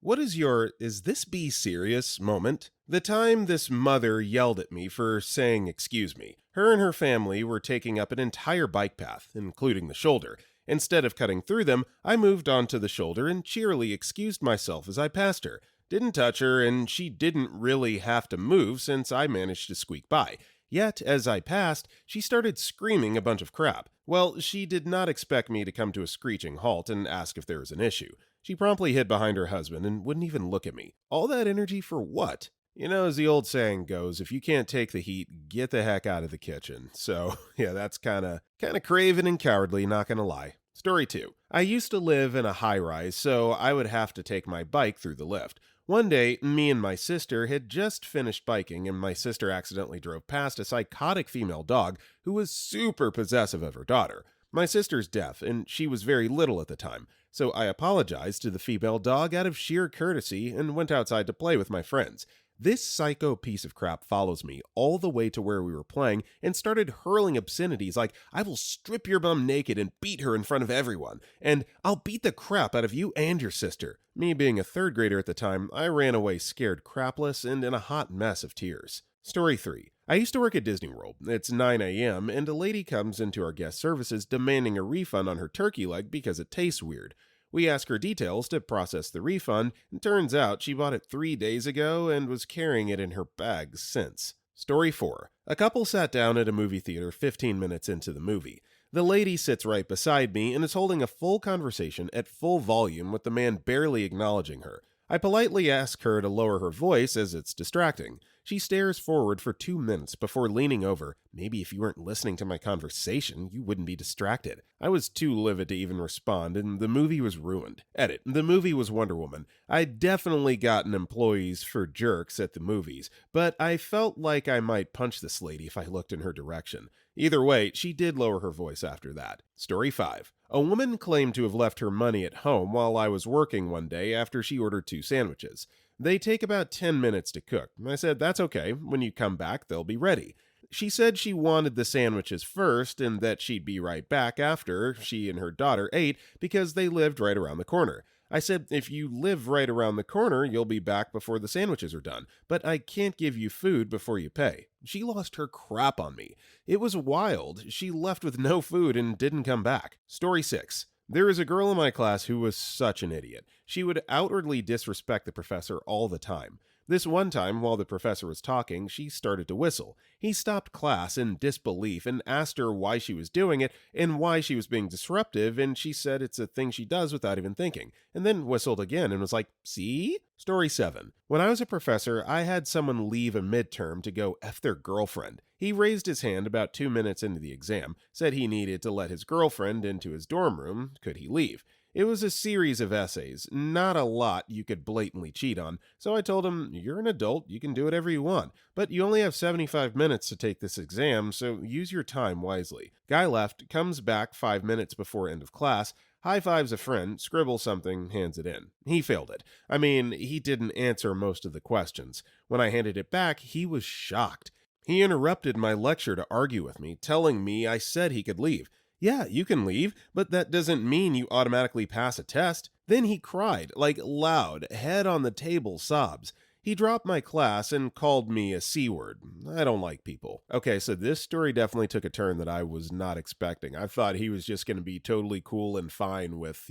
What is your "is this be serious" moment? The time this mother yelled at me for saying excuse me. Her and her family were taking up an entire bike path, including the shoulder. Instead of cutting through them, I moved onto the shoulder and cheerily excused myself as I passed her. Didn't touch her, and she didn't really have to move since I managed to squeak by. Yet, as I passed, she started screaming a bunch of crap. Well, she did not expect me to come to a screeching halt and ask if there was an issue. She promptly hid behind her husband and wouldn't even look at me. All that energy for what? You know, as the old saying goes, if you can't take the heat, get the heck out of the kitchen. So, yeah, that's kind of craven and cowardly, not gonna lie. Story 2. I used to live in a high-rise, so I would have to take my bike through the lift. One day, me and my sister had just finished biking, and my sister accidentally drove past a psychotic female dog who was super possessive of her daughter. My sister's deaf, and she was very little at the time, so I apologized to the female dog out of sheer courtesy and went outside to play with my friends. This psycho piece of crap follows me all the way to where we were playing and started hurling obscenities like, "I will strip your bum naked and beat her in front of everyone," and "I'll beat the crap out of you and your sister." Me being a third grader at the time, I ran away scared crapless and in a hot mess of tears. Story 3. I used to work at Disney World. It's 9 a.m., and a lady comes into our guest services demanding a refund on her turkey leg because it tastes weird. We ask her details to process the refund, and turns out she bought it 3 days ago and was carrying it in her bag since. Story 4. A couple sat down at a movie theater 15 minutes into the movie. The lady sits right beside me and is holding a full conversation at full volume with the man barely acknowledging her. I politely ask her to lower her voice as it's distracting. She stares forward for 2 minutes before leaning over. "Maybe if you weren't listening to my conversation, you wouldn't be distracted." I was too livid to even respond, and the movie was ruined. Edit. The movie was Wonder Woman. I'd definitely gotten employees for jerks at the movies, but I felt like I might punch this lady if I looked in her direction. Either way, she did lower her voice after that. Story 5. A woman claimed to have left her money at home while I was working one day after she ordered 2 sandwiches. They take about 10 minutes to cook. I said, "That's okay. When you come back, they'll be ready." She said she wanted the sandwiches first and that she'd be right back after she and her daughter ate because they lived right around the corner. I said, "If you live right around the corner, you'll be back before the sandwiches are done, but I can't give you food before you pay." She lost her crap on me. It was wild. She left with no food and didn't come back. Story 6. There is a girl in my class who was such an idiot. She would outwardly disrespect the professor all the time. This one time, while the professor was talking, she started to whistle. He stopped class in disbelief and asked her why she was doing it and why she was being disruptive, and she said it's a thing she does without even thinking, and then whistled again and was like, "See?" Story 7. When I was a professor, I had someone leave a midterm to go F their girlfriend. He raised his hand about 2 minutes into the exam, said he needed to let his girlfriend into his dorm room. Could he leave? It was a series of essays, not a lot you could blatantly cheat on, so I told him, "You're an adult, you can do whatever you want, but you only have 75 minutes to take this exam, so use your time wisely." Guy left, comes back 5 minutes before end of class, high-fives a friend, scribbles something, hands it in. He failed it. I mean, he didn't answer most of the questions. When I handed it back, he was shocked. He interrupted my lecture to argue with me, telling me I said he could leave. "Yeah, you can leave, but that doesn't mean you automatically pass a test." Then he cried, like loud, head on the table sobs. He dropped my class and called me a C word. I don't like people. Okay, so this story definitely took a turn that I was not expecting. I thought he was just going to be totally cool and fine with,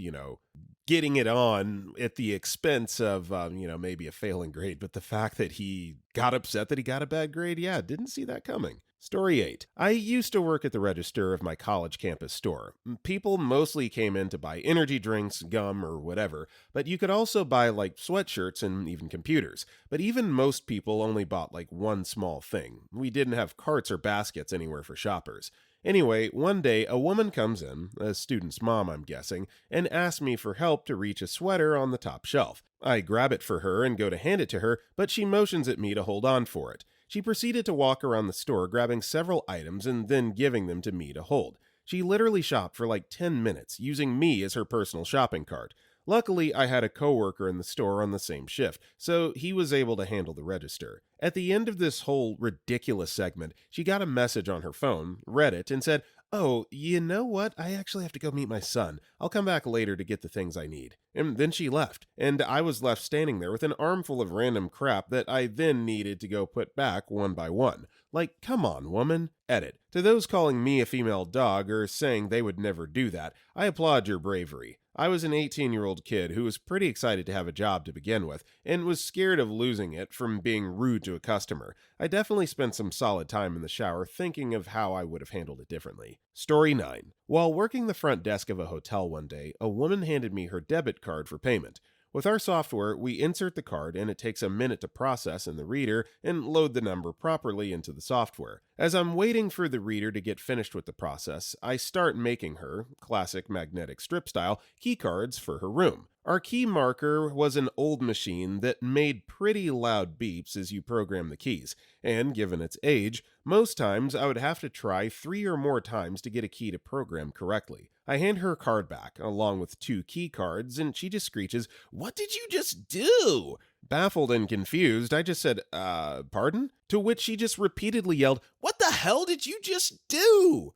getting it on at the expense of, maybe a failing grade. But the fact that he got upset that he got a bad grade, yeah, didn't see that coming. Story 8. I used to work at the register of my college campus store. People mostly came in to buy energy drinks, gum, or whatever, but you could also buy like sweatshirts and even computers. But even most people only bought like one small thing. We didn't have carts or baskets anywhere for shoppers. Anyway, one day a woman comes in, a student's mom I'm guessing, and asks me for help to reach a sweater on the top shelf. I grab it for her and go to hand it to her, but she motions at me to hold on for it. She proceeded to walk around the store grabbing several items and then giving them to me to hold. She literally shopped for like 10 minutes, using me as her personal shopping cart. Luckily, I had a coworker in the store on the same shift, so he was able to handle the register. At the end of this whole ridiculous segment, she got a message on her phone, read it, and said, "Oh, you know what? I actually have to go meet my son. I'll come back later to get the things I need." And then she left, and I was left standing there with an armful of random crap that I then needed to go put back one by one. Like, come on, woman. Edit. To those calling me a female dog or saying they would never do that, I applaud your bravery. I was an 18-year-old kid who was pretty excited to have a job to begin with, and was scared of losing it from being rude to a customer. I definitely spent some solid time in the shower thinking of how I would have handled it differently. Story 9. While working the front desk of a hotel one day, a woman handed me her debit card for payment. With our software, we insert the card and it takes a minute to process in the reader and load the number properly into the software. As I'm waiting for the reader to get finished with the process, I start making her, classic magnetic strip style, key cards for her room. Our key marker was an old machine that made pretty loud beeps as you program the keys, and given its age, most times I would have to try 3 or more times to get a key to program correctly. I hand her card back, along with 2 key cards, and she just screeches, "What did you just do?" Baffled and confused, I just said, pardon? To which she just repeatedly yelled, "What the hell did you just do?"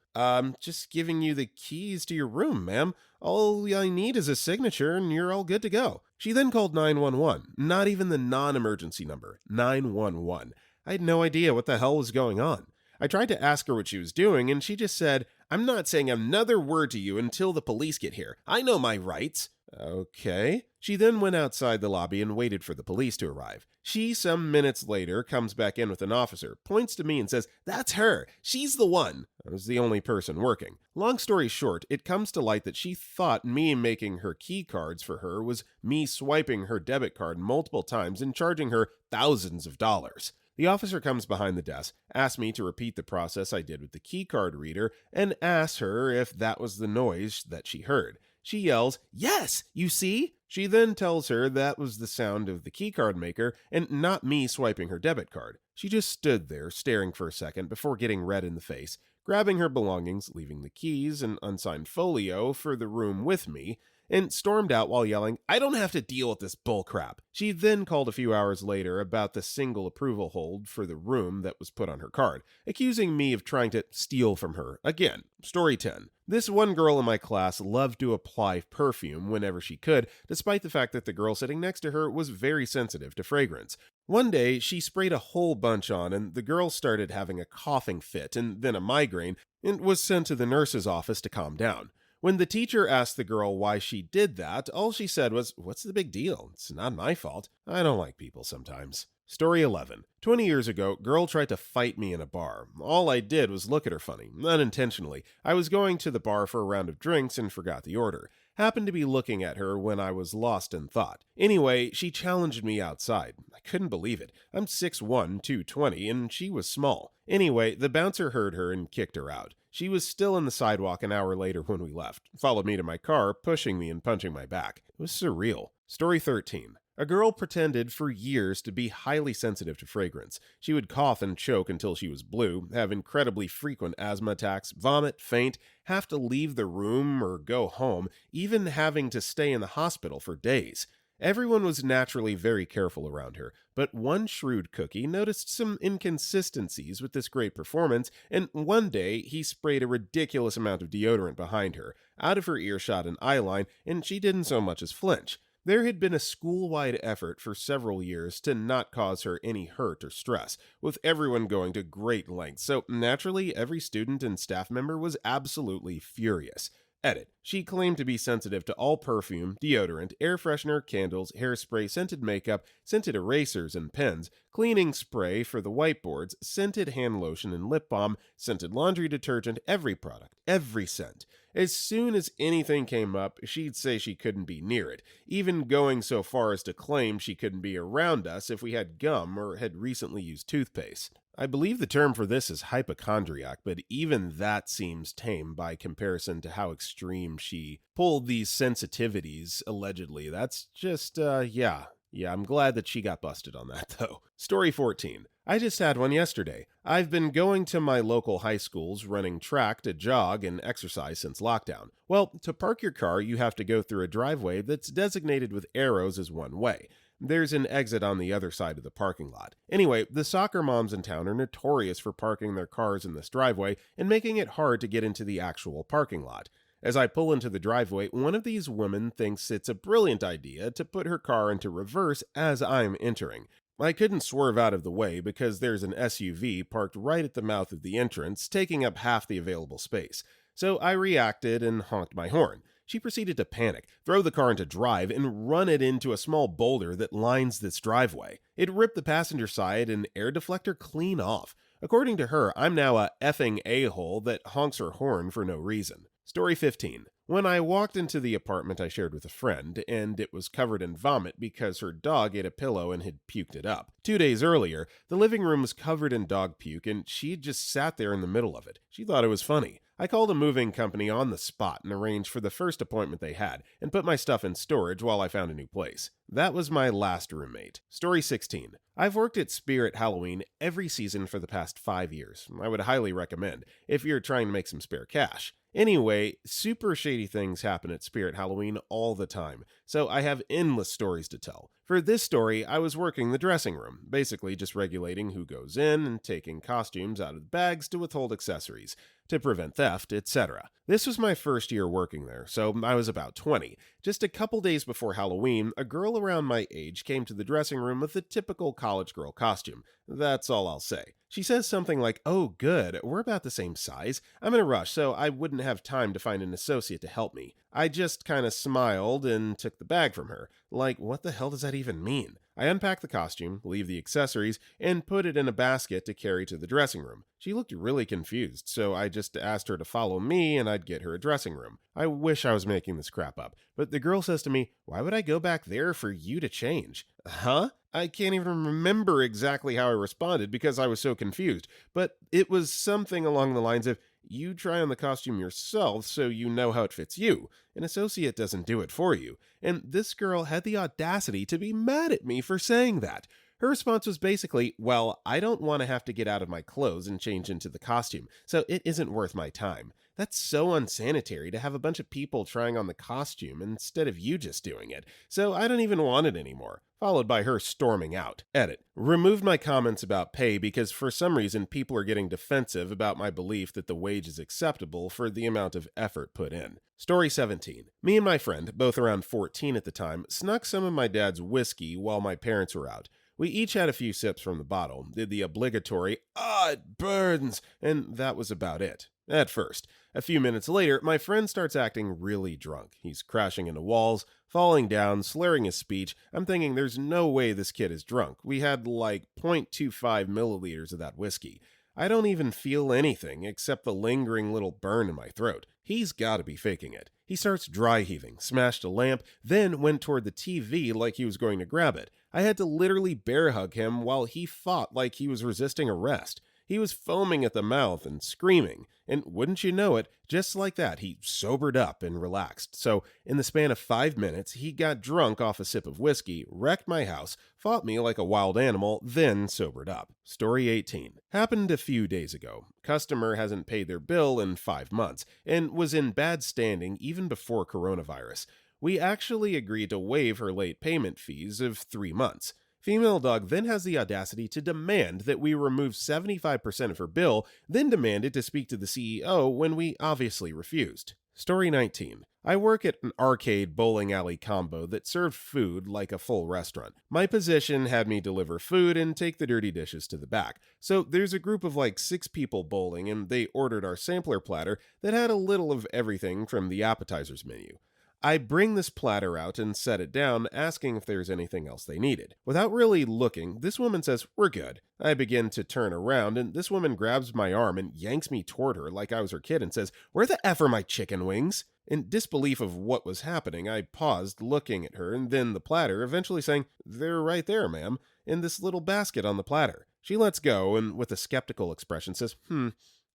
Just giving you the keys to your room, ma'am. All I need is a signature and you're all good to go." She then called 911, not even the non-emergency number, 911. I had no idea what the hell was going on. I tried to ask her what she was doing, and she just said, "I'm not saying another word to you until the police get here. I know my rights." Okay. She then went outside the lobby and waited for the police to arrive. She, some minutes later, comes back in with an officer, points to me and says, "That's her. She's the one." I was the only person working. Long story short, it comes to light that she thought me making her key cards for her was me swiping her debit card multiple times and charging her thousands of dollars. The officer comes behind the desk, asks me to repeat the process I did with the keycard reader, and asks her if that was the noise that she heard. She yells, "Yes, you see?" She then tells her that was the sound of the keycard maker and not me swiping her debit card. She just stood there staring for a second before getting red in the face, grabbing her belongings, leaving the keys and unsigned folio for the room with me, and stormed out while yelling, "I don't have to deal with this bullcrap." She then called a few hours later about the single approval hold for the room that was put on her card, accusing me of trying to steal from her again. Story 10. This one girl in my class loved to apply perfume whenever she could, despite the fact that the girl sitting next to her was very sensitive to fragrance. One day, she sprayed a whole bunch on, and the girl started having a coughing fit and then a migraine, and was sent to the nurse's office to calm down. When the teacher asked the girl why she did that, all she said was, "What's the big deal? It's not my fault." I don't like people sometimes. Story 11. 20 years ago, girl tried to fight me in a bar. All I did was look at her funny, unintentionally. I was going to the bar for a round of drinks and forgot the order. Happened to be looking at her when I was lost in thought. Anyway, she challenged me outside. I couldn't believe it. I'm 6'1", 220, and she was small. Anyway, the bouncer heard her and kicked her out. She was still on the sidewalk an hour later when we left, followed me to my car, pushing me and punching my back. It was surreal. Story 13. A girl pretended for years to be highly sensitive to fragrance. She would cough and choke until she was blue, have incredibly frequent asthma attacks, vomit, faint, have to leave the room or go home, even having to stay in the hospital for days. Everyone was naturally very careful around her, but one shrewd cookie noticed some inconsistencies with this great performance, and one day he sprayed a ridiculous amount of deodorant behind her, out of her earshot and eyeline, and she didn't so much as flinch. There had been a school-wide effort for several years to not cause her any hurt or stress, with everyone going to great lengths, so naturally every student and staff member was absolutely furious. Edit. She claimed to be sensitive to all perfume, deodorant, air freshener, candles, hairspray, scented makeup, scented erasers and pens, cleaning spray for the whiteboards, scented hand lotion and lip balm, scented laundry detergent, every product, every scent. As soon as anything came up, she'd say she couldn't be near it, even going so far as to claim she couldn't be around us if we had gum or had recently used toothpaste. I believe the term for this is hypochondriac, but even that seems tame by comparison to how extreme she pulled these sensitivities, allegedly. That's just, yeah, I'm glad that she got busted on that, though. Story 14. I just had one yesterday. I've been going to my local high schools running track to jog and exercise since lockdown. Well, to park your car, you have to go through a driveway that's designated with arrows as one way. There's an exit on the other side of the parking lot. Anyway, the soccer moms in town are notorious for parking their cars in this driveway and making it hard to get into the actual parking lot. As I pull into the driveway, one of these women thinks it's a brilliant idea to put her car into reverse as I'm entering. I couldn't swerve out of the way because there's an SUV parked right at the mouth of the entrance, taking up half the available space. So I reacted and honked my horn. She proceeded to panic, throw the car into drive, and run it into a small boulder that lines this driveway. It ripped the passenger side and air deflector clean off. According to her, I'm now a effing a-hole that honks her horn for no reason. Story 15. When I walked into the apartment I shared with a friend, and it was covered in vomit because her dog ate a pillow and had puked it up. 2 days earlier, the living room was covered in dog puke, and she just sat there in the middle of it. She thought it was funny. I called a moving company on the spot and arranged for the first appointment they had, and put my stuff in storage while I found a new place. That was my last roommate. Story 16. I've worked at Spirit Halloween every season for the past 5 years. I would highly recommend, if you're trying to make some spare cash. Anyway, super shady things happen at Spirit Halloween all the time, so I have endless stories to tell. For this story, I was working the dressing room, basically just regulating who goes in and taking costumes out of the bags to withhold accessories, to prevent theft, etc. This was my first year working there, so I was about 20. Just a couple days before Halloween, a girl around my age came to the dressing room with the typical college girl costume. That's all I'll say. She says something like, "Oh good, we're about the same size. I'm in a rush, so I wouldn't have time to find an associate to help me." I just kinda smiled and took the bag from her. Like, what the hell does that even mean? I unpacked the costume, leave the accessories, and put it in a basket to carry to the dressing room. She looked really confused, so I just asked her to follow me and I'd get her a dressing room. I wish I was making this crap up, but the girl says to me, "Why would I go back there for you to change?" Huh? I can't even remember exactly how I responded because I was so confused, but it was something along the lines of, "You try on the costume yourself so you know how it fits you. An associate doesn't do it for you." And this girl had the audacity to be mad at me for saying that. Her response was basically, "Well, I don't want to have to get out of my clothes and change into the costume, so it isn't worth my time." That's so unsanitary to have a bunch of people trying on the costume instead of you just doing it, so I don't even want it anymore. Followed by her storming out. Edit. Removed my comments about pay because for some reason people are getting defensive about my belief that the wage is acceptable for the amount of effort put in. Story 17. Me and my friend, both around 14 at the time, snuck some of my dad's whiskey while my parents were out. We each had a few sips from the bottle, did the obligatory, "it burns," and that was about it. At first. A few minutes later, my friend starts acting really drunk. He's crashing into walls, falling down, slurring his speech. I'm thinking there's no way this kid is drunk. We had like 0.25 milliliters of that whiskey. I don't even feel anything except the lingering little burn in my throat. He's gotta be faking it. He starts dry heaving, smashed a lamp, then went toward the TV like he was going to grab it. I had to literally bear hug him while he fought like he was resisting arrest. He was foaming at the mouth and screaming, and wouldn't you know it, just like that, he sobered up and relaxed. So, in the span of 5 minutes, he got drunk off a sip of whiskey, wrecked my house, fought me like a wild animal, then sobered up. Story 18. Happened a few days ago. Customer hasn't paid their bill in 5 months, and was in bad standing even before coronavirus. We actually agreed to waive her late payment fees of 3 months. Female dog then has the audacity to demand that we remove 75% of her bill, then demanded to speak to the CEO when we obviously refused. Story 19. I work at an arcade bowling alley combo that served food like a full restaurant. My position had me deliver food and take the dirty dishes to the back. So there's a group of like 6 people bowling, and they ordered our sampler platter that had a little of everything from the appetizers menu. I bring this platter out and set it down, asking if there's anything else they needed. Without really looking, this woman says, "We're good." I begin to turn around, and this woman grabs my arm and yanks me toward her like I was her kid and says, "Where the F are my chicken wings?" In disbelief of what was happening, I paused, looking at her, and then the platter, eventually saying, "They're right there, ma'am, in this little basket on the platter." She lets go, and with a skeptical expression says,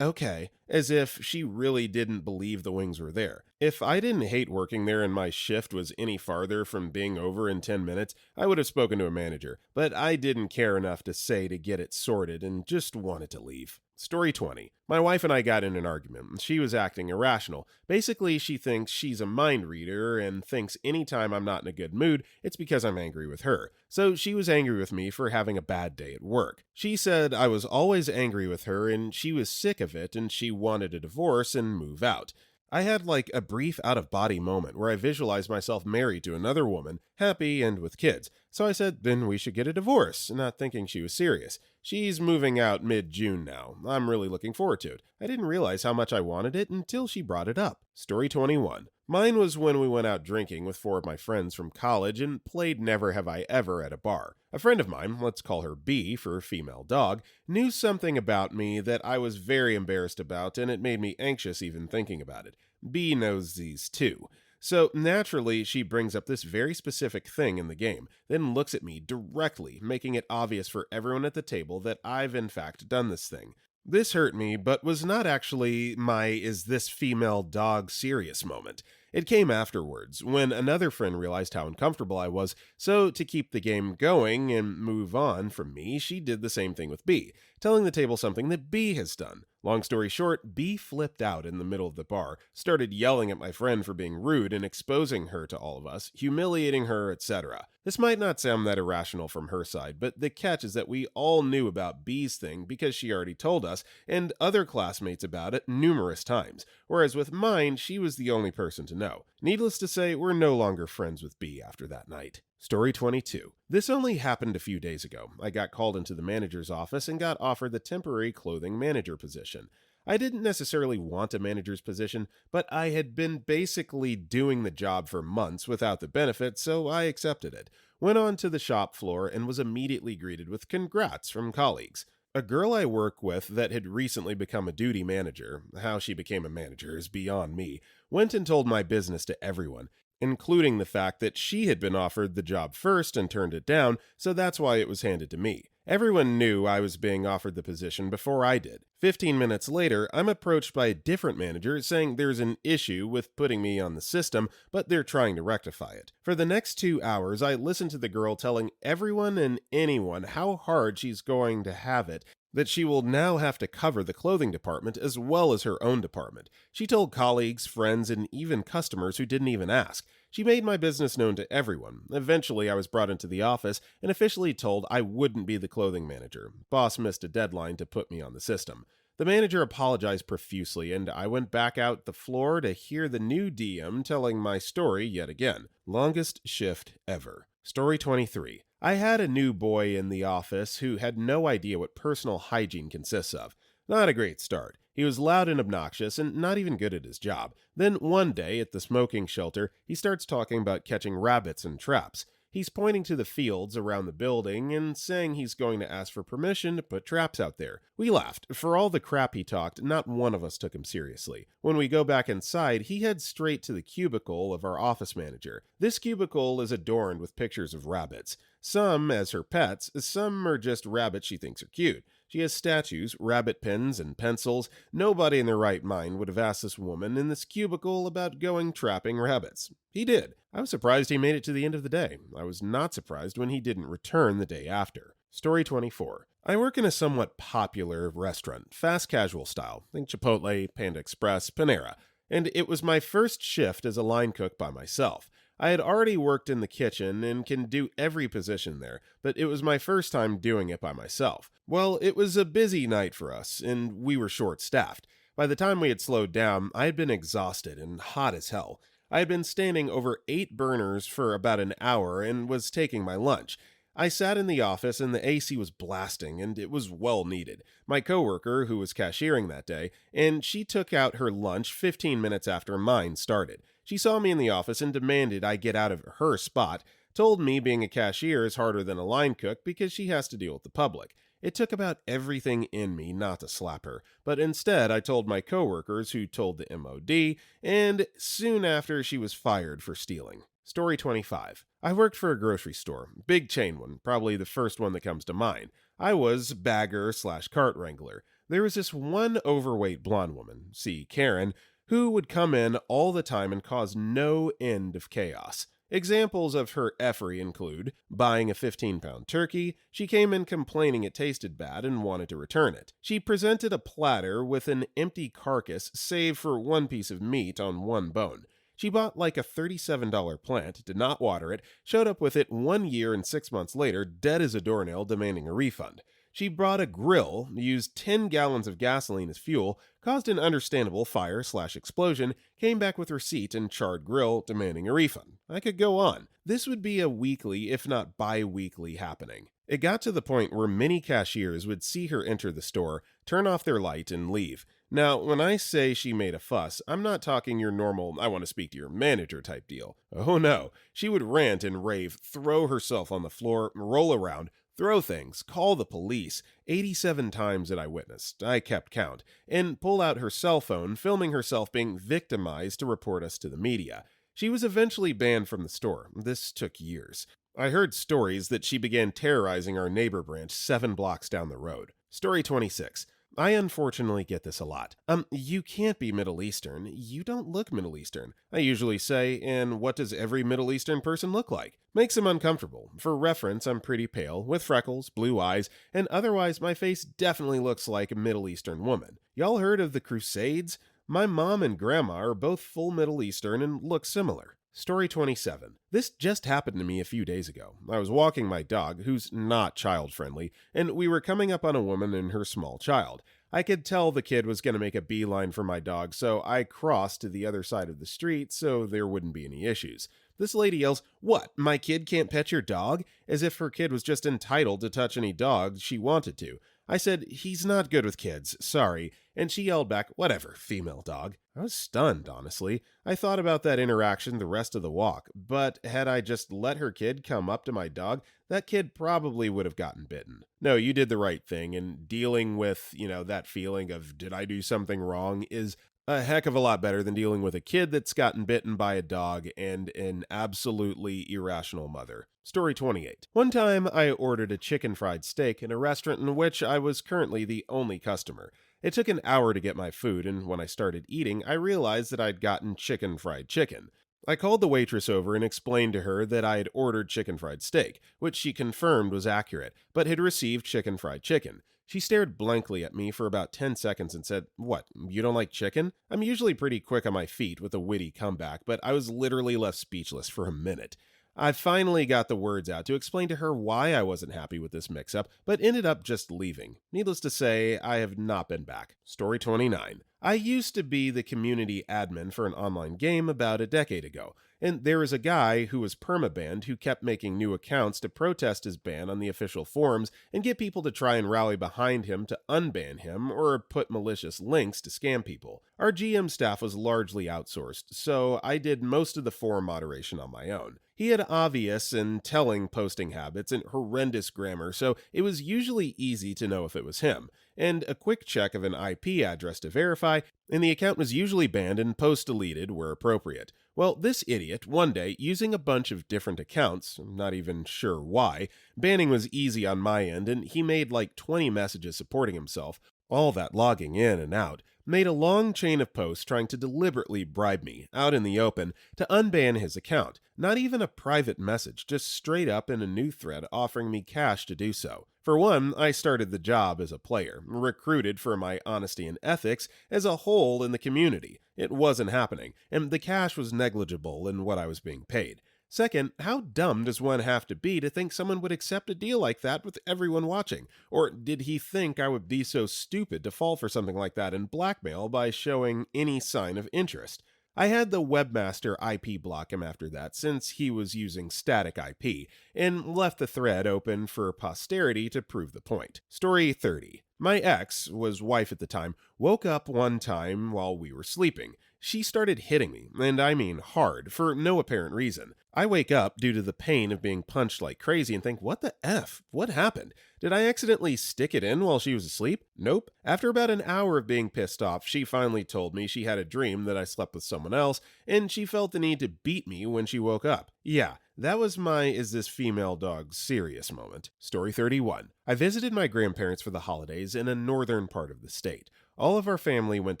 "Okay," as if she really didn't believe the wings were there. If I didn't hate working there and my shift was any farther from being over in 10 minutes, I would have spoken to a manager, but I didn't care enough to say to get it sorted and just wanted to leave. Story 20. My wife and I got in an argument. She was acting irrational. Basically, she thinks she's a mind reader and thinks anytime I'm not in a good mood, it's because I'm angry with her. So she was angry with me for having a bad day at work. She said I was always angry with her and she was sick of it and she wanted a divorce and move out. I had like a brief out of body moment where I visualized myself married to another woman, happy and with kids. So I said, then we should get a divorce, not thinking she was serious. She's moving out mid-June now. I'm really looking forward to it. I didn't realize how much I wanted it until she brought it up. Story 21. Mine was when we went out drinking with 4 of my friends from college and played Never Have I Ever at a bar. A friend of mine, let's call her B for female dog, knew something about me that I was very embarrassed about and it made me anxious even thinking about it. B knows these too. So naturally, she brings up this very specific thing in the game, then looks at me directly, making it obvious for everyone at the table that I've in fact done this thing. This hurt me, but was not actually my is this female dog serious moment. It came afterwards, when another friend realized how uncomfortable I was, so to keep the game going and move on from me, she did the same thing with B, telling the table something that B has done. Long story short, B flipped out in the middle of the bar, started yelling at my friend for being rude and exposing her to all of us, humiliating her, etc. This might not sound that irrational from her side, but the catch is that we all knew about B's thing because she already told us, and other classmates about it numerous times, whereas with mine, she was the only person to know. Needless to say, we're no longer friends with B after that night. Story 22. This only happened a few days ago. I got called into the manager's office and got offered the temporary clothing manager position. I didn't necessarily want a manager's position, but I had been basically doing the job for months without the benefits, so I accepted it. Went on to the shop floor and was immediately greeted with congrats from colleagues. A girl I work with that had recently become a duty manager, how she became a manager is beyond me, went and told my business to everyone, including the fact that she had been offered the job first and turned it down, so that's why it was handed to me. Everyone knew I was being offered the position before I did. 15 minutes later, I'm approached by a different manager saying there's an issue with putting me on the system, but they're trying to rectify it. For the next 2 hours, I listened to the girl telling everyone and anyone how hard she's going to have it, that she will now have to cover the clothing department as well as her own department. She told colleagues, friends, and even customers who didn't even ask. She made my business known to everyone. Eventually, I was brought into the office and officially told I wouldn't be the clothing manager. Boss missed a deadline to put me on the system. The manager apologized profusely, and I went back out the floor to hear the new DM telling my story yet again. Longest shift ever. Story 23. I had a new boy in the office who had no idea what personal hygiene consists of. Not a great start. He was loud and obnoxious and not even good at his job. Then one day at the smoking shelter, he starts talking about catching rabbits and traps. He's pointing to the fields around the building and saying he's going to ask for permission to put traps out there. We laughed. For all the crap he talked, not one of us took him seriously. When we go back inside, he heads straight to the cubicle of our office manager. This cubicle is adorned with pictures of rabbits. Some as her pets, some are just rabbits she thinks are cute. She has statues, rabbit pins, and pencils. Nobody in their right mind would have asked this woman in this cubicle about going trapping rabbits. He did. I was surprised he made it to the end of the day. I was not surprised when he didn't return the day after. Story 24. I work in a somewhat popular restaurant, fast casual style. Think Chipotle, Panda Express, Panera. And it was my first shift as a line cook by myself. I had already worked in the kitchen and can do every position there, but it was my first time doing it by myself. Well, it was a busy night for us, and we were short-staffed. By the time we had slowed down, I had been exhausted and hot as hell. I had been standing over 8 burners for about an hour and was taking my lunch. I sat in the office and the AC was blasting, and it was well needed. My coworker, who was cashiering that day, and she took out her lunch 15 minutes after mine started. She saw me in the office and demanded I get out of her spot, told me being a cashier is harder than a line cook because she has to deal with the public. It took about everything in me not to slap her, but instead I told my coworkers who told the MOD, and soon after she was fired for stealing. Story 25. I worked for a grocery store, big chain one, probably the first one that comes to mind. I was bagger/cart wrangler. There was this one overweight blonde woman, see Karen, who would come in all the time and cause no end of chaos. Examples of her effery include buying a 15-pound turkey. She came in complaining it tasted bad and wanted to return it. She presented a platter with an empty carcass save for one piece of meat on one bone. She bought like a $37 plant, did not water it, showed up with it 1 year and 6 months later, dead as a doornail, demanding a refund. She brought a grill, used 10 gallons of gasoline as fuel, caused an understandable fire/explosion, came back with receipt and charred grill, demanding a refund. I could go on. This would be a weekly, if not bi-weekly, happening. It got to the point where many cashiers would see her enter the store, turn off their light, and leave. Now, when I say she made a fuss, I'm not talking your normal, I want to speak to your manager type deal. Oh no, she would rant and rave, throw herself on the floor, roll around, throw things, call the police, 87 times that I witnessed, I kept count, and pull out her cell phone, filming herself being victimized to report us to the media. She was eventually banned from the store. This took years. I heard stories that she began terrorizing our neighbor branch 7 blocks down the road. Story 26. I unfortunately get this a lot. You can't be Middle Eastern. You don't look Middle Eastern. I usually say, and what does every Middle Eastern person look like? Makes them uncomfortable. For reference, I'm pretty pale, with freckles, blue eyes, and otherwise my face definitely looks like a Middle Eastern woman. Y'all heard of the Crusades? My mom and grandma are both full Middle Eastern and look similar. Story 27. This just happened to me a few days ago. I was walking my dog, who's not child-friendly, and we were coming up on a woman and her small child. I could tell the kid was going to make a beeline for my dog, so I crossed to the other side of the street so there wouldn't be any issues. This lady yells, "What, my kid can't pet your dog?" As if her kid was just entitled to touch any dog she wanted to. I said, "He's not good with kids, sorry," and she yelled back, "Whatever, female dog." I was stunned, honestly. I thought about that interaction the rest of the walk, but had I just let her kid come up to my dog, that kid probably would have gotten bitten. No, you did the right thing, and dealing with, that feeling of, did I do something wrong, is a heck of a lot better than dealing with a kid that's gotten bitten by a dog and an absolutely irrational mother. Story 28. One time, I ordered a chicken fried steak in a restaurant in which I was currently the only customer. It took an hour to get my food, and when I started eating, I realized that I'd gotten chicken fried chicken. I called the waitress over and explained to her that I had ordered chicken fried steak, which she confirmed was accurate, but had received chicken fried chicken. She stared blankly at me for about 10 seconds and said, "What, you don't like chicken?" I'm usually pretty quick on my feet with a witty comeback, but I was literally left speechless for a minute. I finally got the words out to explain to her why I wasn't happy with this mix-up, but ended up just leaving. Needless to say, I have not been back. Story 29. I used to be the community admin for an online game about a decade ago, and there was a guy who was permabanned who kept making new accounts to protest his ban on the official forums and get people to try and rally behind him to unban him or put malicious links to scam people. Our GM staff was largely outsourced, so I did most of the forum moderation on my own. He had obvious and telling posting habits and horrendous grammar, so it was usually easy to know if it was him, and a quick check of an IP address to verify, and the account was usually banned and posts deleted where appropriate. Well, this idiot, one day, using a bunch of different accounts, I'm not even sure why, banning was easy on my end, and he made like 20 messages supporting himself, all that logging in and out, made a long chain of posts trying to deliberately bribe me, out in the open, to unban his account. Not even a private message, just straight up in a new thread offering me cash to do so. For one, I started the job as a player, recruited for my honesty and ethics as a whole in the community. It wasn't happening, and the cash was negligible in what I was being paid. Second, how dumb does one have to be to think someone would accept a deal like that with everyone watching? Or did he think I would be so stupid to fall for something like that and blackmail by showing any sign of interest? I had the webmaster IP block him after that since he was using static IP, and left the thread open for posterity to prove the point. Story 30. My ex, was wife at the time, woke up one time while we were sleeping. She started hitting me, and I mean hard, for no apparent reason. I wake up due to the pain of being punched like crazy and think, what the F? What happened? Did I accidentally stick it in while she was asleep? Nope. After about an hour of being pissed off, she finally told me she had a dream that I slept with someone else, and she felt the need to beat me when she woke up. Yeah, that was my "is this female dog serious" moment. Story 31. I visited my grandparents for the holidays in a northern part of the state. All of our family went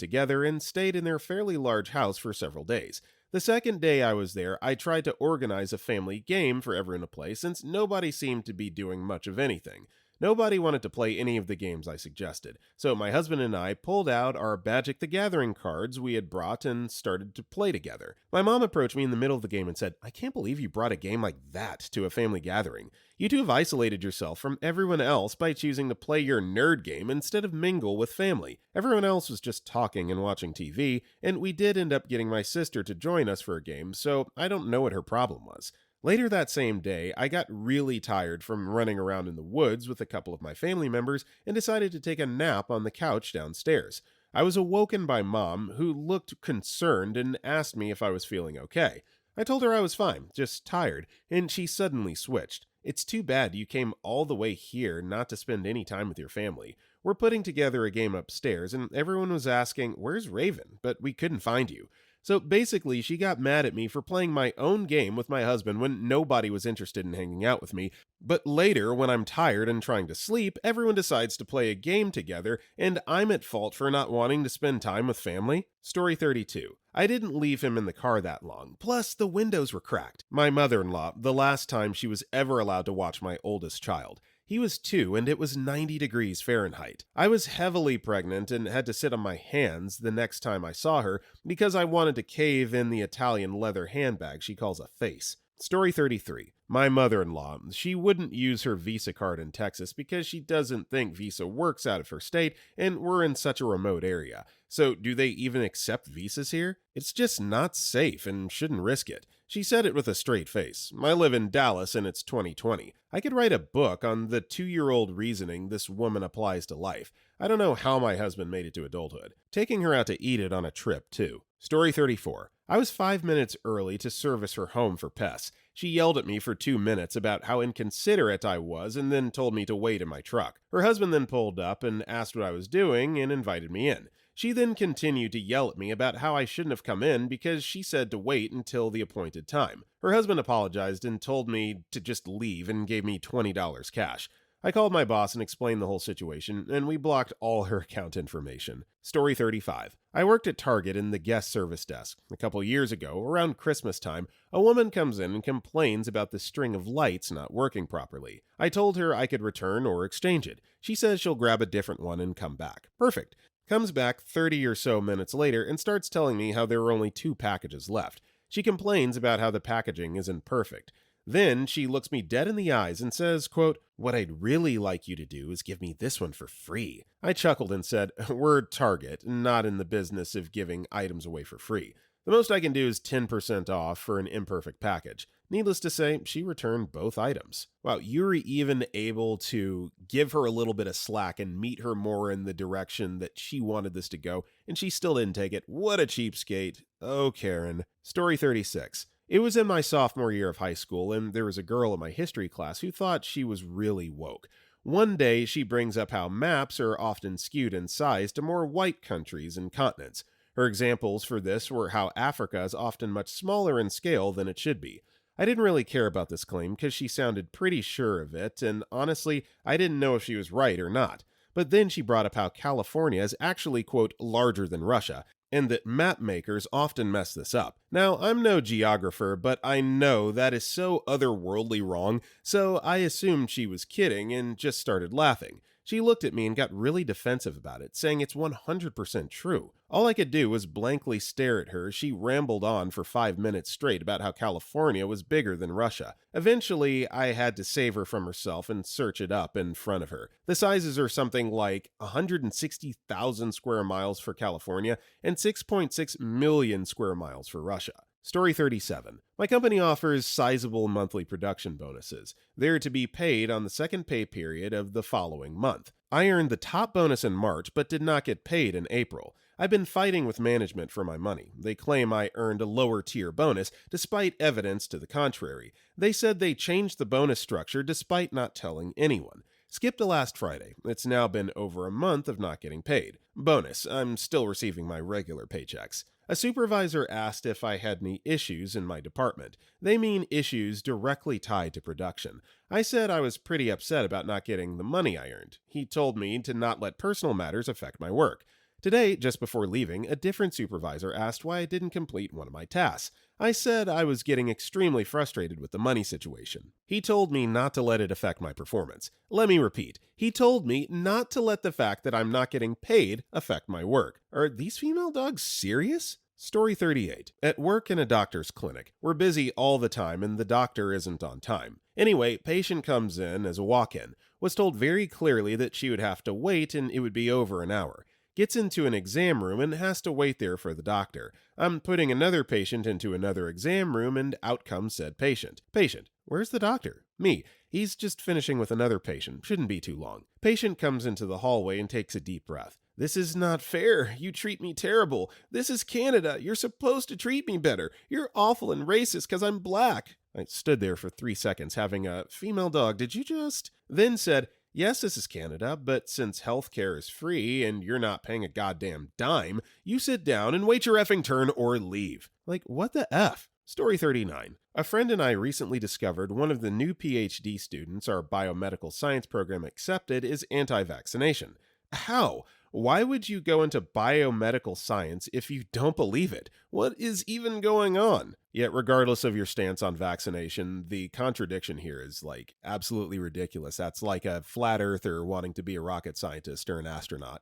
together and stayed in their fairly large house for several days. The second day I was there, I tried to organize a family game for everyone to play since nobody seemed to be doing much of anything. Nobody wanted to play any of the games I suggested, so my husband and I pulled out our Magic the Gathering cards we had brought and started to play together. My mom approached me in the middle of the game and said, "I can't believe you brought a game like that to a family gathering. You two have isolated yourself from everyone else by choosing to play your nerd game instead of mingle with family. Everyone else was just talking and watching TV, and we did end up getting my sister to join us for a game, so I don't know what her problem was." Later that same day, I got really tired from running around in the woods with a couple of my family members and decided to take a nap on the couch downstairs. I was awoken by Mom, who looked concerned and asked me if I was feeling okay. I told her I was fine, just tired, and she suddenly switched. "It's too bad you came all the way here not to spend any time with your family. We're putting together a game upstairs, and everyone was asking, 'Where's Raven?' But we couldn't find you." So basically, she got mad at me for playing my own game with my husband when nobody was interested in hanging out with me. But later, when I'm tired and trying to sleep, everyone decides to play a game together, and I'm at fault for not wanting to spend time with family? Story 32. I didn't leave him in the car that long. Plus, the windows were cracked. My mother-in-law, the last time she was ever allowed to watch my oldest child. He was 2, and it was 90 degrees Fahrenheit. I was heavily pregnant and had to sit on my hands the next time I saw her because I wanted to cave in the Italian leather handbag she calls a face. Story 33. My mother-in-law, she wouldn't use her Visa card in Texas because she doesn't think Visa works out of her state, and we're in such a remote area. So do they even accept Visas here? It's just not safe and shouldn't risk it. She said it with a straight face. I live in Dallas and it's 2020. I could write a book on the 2-year-old reasoning this woman applies to life. I don't know how my husband made it to adulthood. Taking her out to eat it on a trip, too. Story 34. I was 5 minutes early to service her home for pests. She yelled at me for 2 minutes about how inconsiderate I was and then told me to wait in my truck. Her husband then pulled up and asked what I was doing and invited me in. She then continued to yell at me about how I shouldn't have come in because she said to wait until the appointed time. Her husband apologized and told me to just leave and gave me $20 cash. I called my boss and explained the whole situation, and we blocked all her account information. Story 35. I worked at Target in the guest service desk. A couple years ago, around Christmas time, a woman comes in and complains about the string of lights not working properly. I told her I could return or exchange it. She says she'll grab a different one and come back. Perfect. Comes back 30 or so minutes later and starts telling me how there were only 2 packages left. She complains about how the packaging isn't perfect. Then she looks me dead in the eyes and says, quote, "What I'd really like you to do is give me this one for free." I chuckled and said, "We're Target, not in the business of giving items away for free. The most I can do is 10% off for an imperfect package." Needless to say, she returned both items. Wow, you were even able to give her a little bit of slack and meet her more in the direction that she wanted this to go, and she still didn't take it. What a cheapskate. Oh, Karen. Story 36. It was in my sophomore year of high school, and there was a girl in my history class who thought she was really woke. One day, she brings up how maps are often skewed in size to more white countries and continents. Her examples for this were how Africa is often much smaller in scale than it should be. I didn't really care about this claim because she sounded pretty sure of it, and honestly, I didn't know if she was right or not. But then she brought up how California is actually, quote, larger than Russia, and that map makers often mess this up. Now, I'm no geographer, but I know that is so otherworldly wrong, so I assumed she was kidding and just started laughing. She looked at me and got really defensive about it, saying it's 100% true. All I could do was blankly stare at her as she rambled on for 5 minutes straight about how California was bigger than Russia. Eventually, I had to save her from herself and search it up in front of her. The sizes are something like 160,000 square miles for California and 6.6 million square miles for Russia. Story 37. My company offers sizable monthly production bonuses. They're to be paid on the second pay period of the following month. I earned the top bonus in March, but did not get paid in April. I've been fighting with management for my money. They claim I earned a lower tier bonus, despite evidence to the contrary. They said they changed the bonus structure despite not telling anyone. Skip to last Friday. It's now been over a month of not getting paid. Bonus, I'm still receiving my regular paychecks. A supervisor asked if I had any issues in my department. They mean issues directly tied to production. I said I was pretty upset about not getting the money I earned. He told me to not let personal matters affect my work. Today, just before leaving, a different supervisor asked why I didn't complete one of my tasks. I said I was getting extremely frustrated with the money situation. He told me not to let it affect my performance. Let me repeat. He told me not to let the fact that I'm not getting paid affect my work. Are these female dogs serious? Story 38. At work in a doctor's clinic. We're busy all the time and the doctor isn't on time. Anyway, patient comes in as a walk-in. Was told very clearly that she would have to wait and it would be over an hour. Gets into an exam room and has to wait there for the doctor. I'm putting another patient into another exam room and out comes said patient. Patient, where's the doctor? Me. He's just finishing with another patient. Shouldn't be too long. Patient comes into the hallway and takes a deep breath. This is not fair. You treat me terrible. This is Canada. You're supposed to treat me better. You're awful and racist because I'm black. I stood there for 3 seconds having a female dog. Did you just? Then said, yes, this is Canada, but since healthcare is free and you're not paying a goddamn dime, you sit down and wait your effing turn or leave. Like, what the F? Story 39. A friend and I recently discovered one of the new PhD students our biomedical science program accepted is anti-vaccination. How? Why would you go into biomedical science if you don't believe it? What is even going on? Yet regardless of your stance on vaccination, the contradiction here is absolutely ridiculous. That's like a flat earther wanting to be a rocket scientist or an astronaut.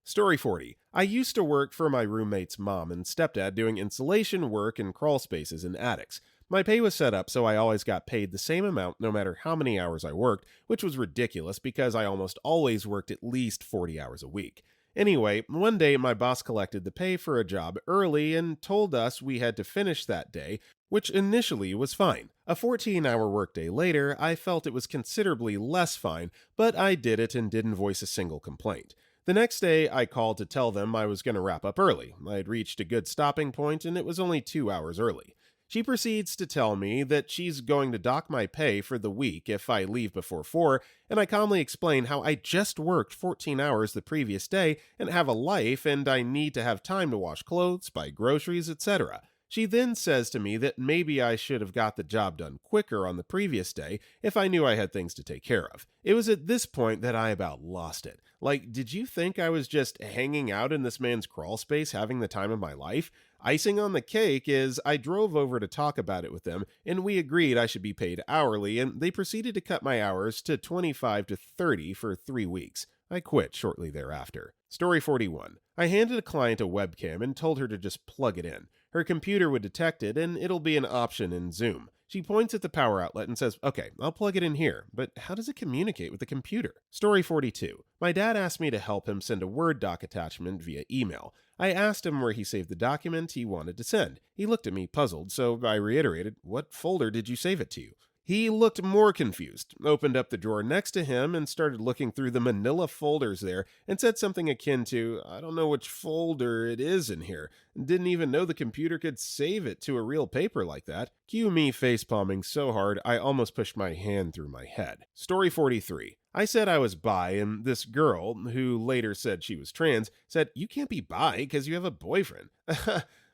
Story 40. I used to work for my roommate's mom and stepdad doing insulation work in crawl spaces in attics. My pay was set up so I always got paid the same amount no matter how many hours I worked, which was ridiculous because I almost always worked at least 40 hours a week. Anyway, one day my boss collected the pay for a job early and told us we had to finish that day, which initially was fine. A 14-hour workday later, I felt it was considerably less fine, but I did it and didn't voice a single complaint. The next day, I called to tell them I was going to wrap up early. I had reached a good stopping point and it was only 2 hours early. She proceeds to tell me that she's going to dock my pay for the week if I leave before 4, and I calmly explain how I just worked 14 hours the previous day and have a life and I need to have time to wash clothes, buy groceries, etc. She then says to me that maybe I should have got the job done quicker on the previous day if I knew I had things to take care of. It was at this point that I about lost it. Did you think I was just hanging out in this man's crawl space having the time of my life? Icing on the cake is I drove over to talk about it with them, and we agreed I should be paid hourly, and they proceeded to cut my hours to 25 to 30 for 3 weeks. I quit shortly thereafter. Story 41. I handed a client a webcam and told her to just plug it in. Her computer would detect it, and it'll be an option in Zoom. She points at the power outlet and says, okay, I'll plug it in here, but how does it communicate with the computer? Story 42. My dad asked me to help him send a Word doc attachment via email. I asked him where he saved the document he wanted to send. He looked at me puzzled, so I reiterated, what folder did you save it to? He looked more confused, opened up the drawer next to him and started looking through the manila folders there and said something akin to, I don't know which folder it is in here. Didn't even know the computer could save it to a real paper like that. Cue me facepalming so hard I almost pushed my hand through my head. Story 43. I said I was bi, and this girl, who later said she was trans, said, you can't be bi because you have a boyfriend.